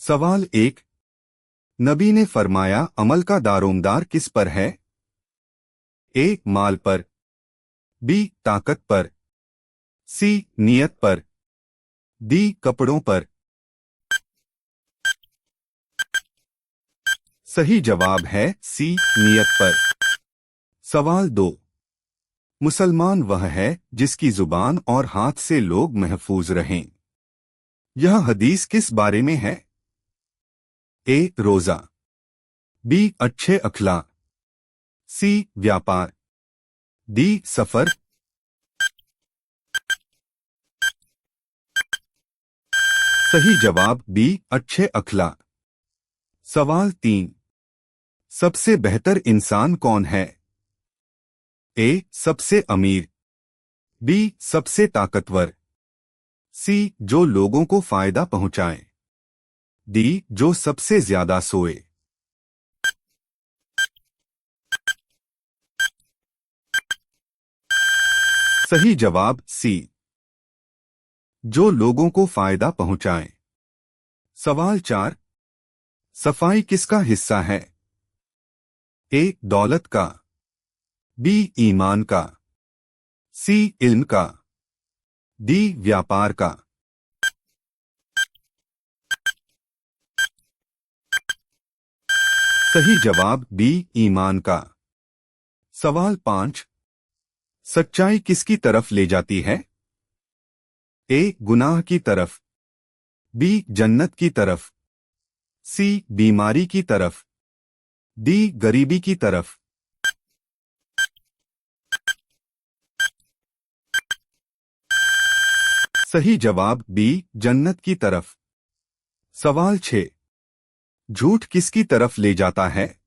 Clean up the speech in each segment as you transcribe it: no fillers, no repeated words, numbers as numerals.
सवाल 1। नबी ने फरमाया अमल का दारोमदार किस पर है? ए. माल पर। बी. ताकत पर। सी. नियत पर। डी. कपड़ों पर। सही जवाब है सी. नियत पर। सवाल 2। मुसलमान वह है जिसकी जुबान और हाथ से लोग महफूज रहें। यह हदीस किस बारे में है? ए. रोजा। बी. अच्छे अखलाक। सी. व्यापार। डी. सफर। सही जवाब बी. अच्छे अखलाक। सवाल 3। सबसे बेहतर इंसान कौन है? ए. सबसे अमीर। बी. सबसे ताकतवर। सी. जो लोगों को फायदा पहुंचाए। डी. जो सबसे ज्यादा सोए। सही जवाब सी. जो लोगों को फायदा पहुंचाए। सवाल 4। सफाई किसका हिस्सा है? ए. दौलत का। बी. ईमान का। सी. इल्म का। डी. व्यापार का। सही जवाब बी. ईमान का। सवाल 5। सच्चाई किसकी तरफ ले जाती है? ए. गुनाह की तरफ। बी. जन्नत की तरफ। सी. बीमारी की तरफ। डी. गरीबी की तरफ। सही जवाब बी. जन्नत की तरफ। सवाल 6। झूठ किसकी तरफ ले जाता है?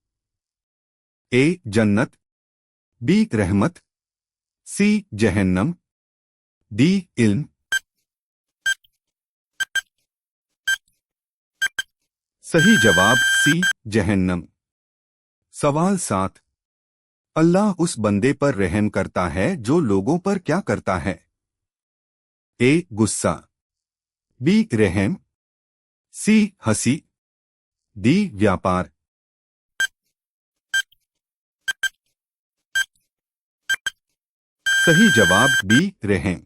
ए. जन्नत। बी. रहमत। सी. जहन्नम। डी. इल्म। सही जवाब सी. जहन्नम। सवाल 7। अल्लाह उस बंदे पर रहम करता है जो लोगों पर क्या करता है? ए. गुस्सा। बी. रहम। सी. हंसी। डी. व्यापार। सही जवाब बी. रहम।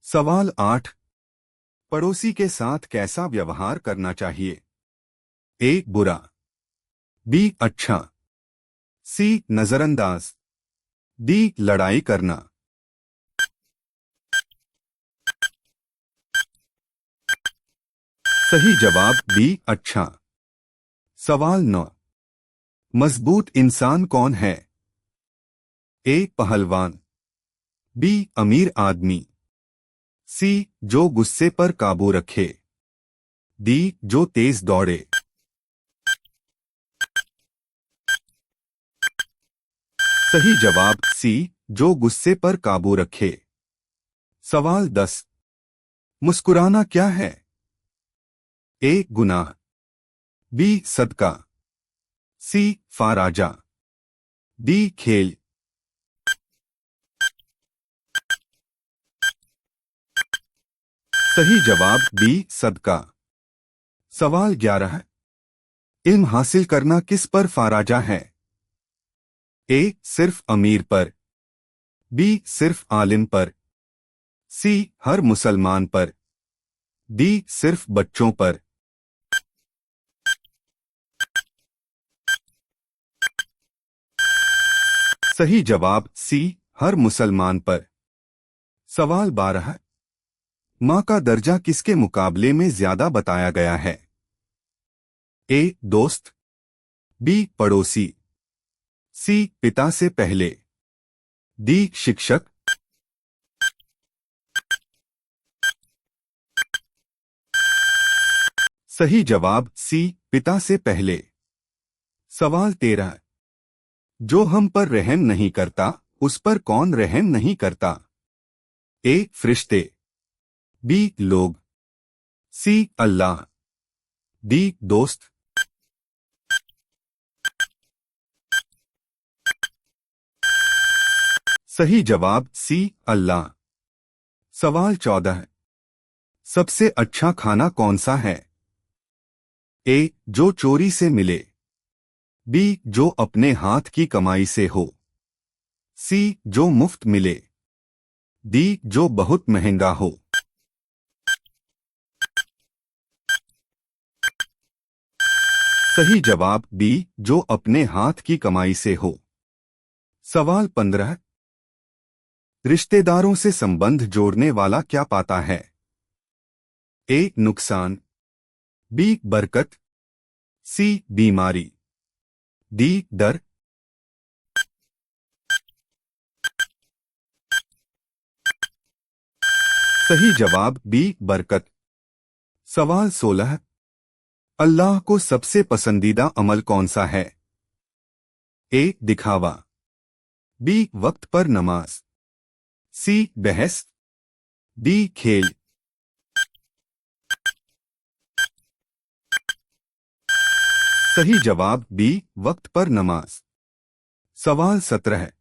सवाल 8। पड़ोसी के साथ कैसा व्यवहार करना चाहिए? ए. बुरा। बी. अच्छा। सी. नजरअंदाज। डी. लड़ाई करना। सही जवाब बी. अच्छा। सवाल 9। मजबूत इंसान कौन है? ए. पहलवान। बी. अमीर आदमी। सी. जो गुस्से पर काबू रखे। डी. जो तेज दौड़े। सही जवाब सी. जो गुस्से पर काबू रखे। सवाल 10। मुस्कुराना क्या है? ए. गुनाह। बी. सदका। सी. फाराजा। डी. खेल। सही जवाब बी. सदका। सवाल 11। इल्म हासिल करना किस पर फाराजा है? ए. सिर्फ अमीर पर। बी. सिर्फ आलिम पर। सी. हर मुसलमान पर। डी. सिर्फ बच्चों पर। सही जवाब सी. हर मुसलमान पर। सवाल 12। मां का दर्जा किसके मुकाबले में ज्यादा बताया गया है? ए. दोस्त। बी. पड़ोसी। सी. पिता से पहले। डी. शिक्षक। सही जवाब सी. पिता से पहले। सवाल 13। जो हम पर रहम नहीं करता उस पर कौन रहम नहीं करता? ए. फरिश्ते। बी. लोग। सी. अल्लाह। डी. दोस्त। सही जवाब सी. अल्लाह। सवाल 14। सबसे अच्छा खाना कौन सा है? ए जो चोरी से मिले, बी जो अपने हाथ की कमाई से हो, सी जो मुफ्त मिले, डी जो बहुत महंगा हो। सही जवाब बी जो अपने हाथ की कमाई से हो। सवाल 15। रिश्तेदारों से संबंध जोड़ने वाला क्या पाता है? ए नुकसान, बी बरकत, सी बीमारी, डी डर। सही जवाब बी बरकत। सवाल 16। अल्लाह को सबसे पसंदीदा अमल कौन सा है? ए दिखावा, बी वक्त पर नमाज, सी बहस, डी खेल। सही जवाब बी वक्त पर नमाज। सवाल 17।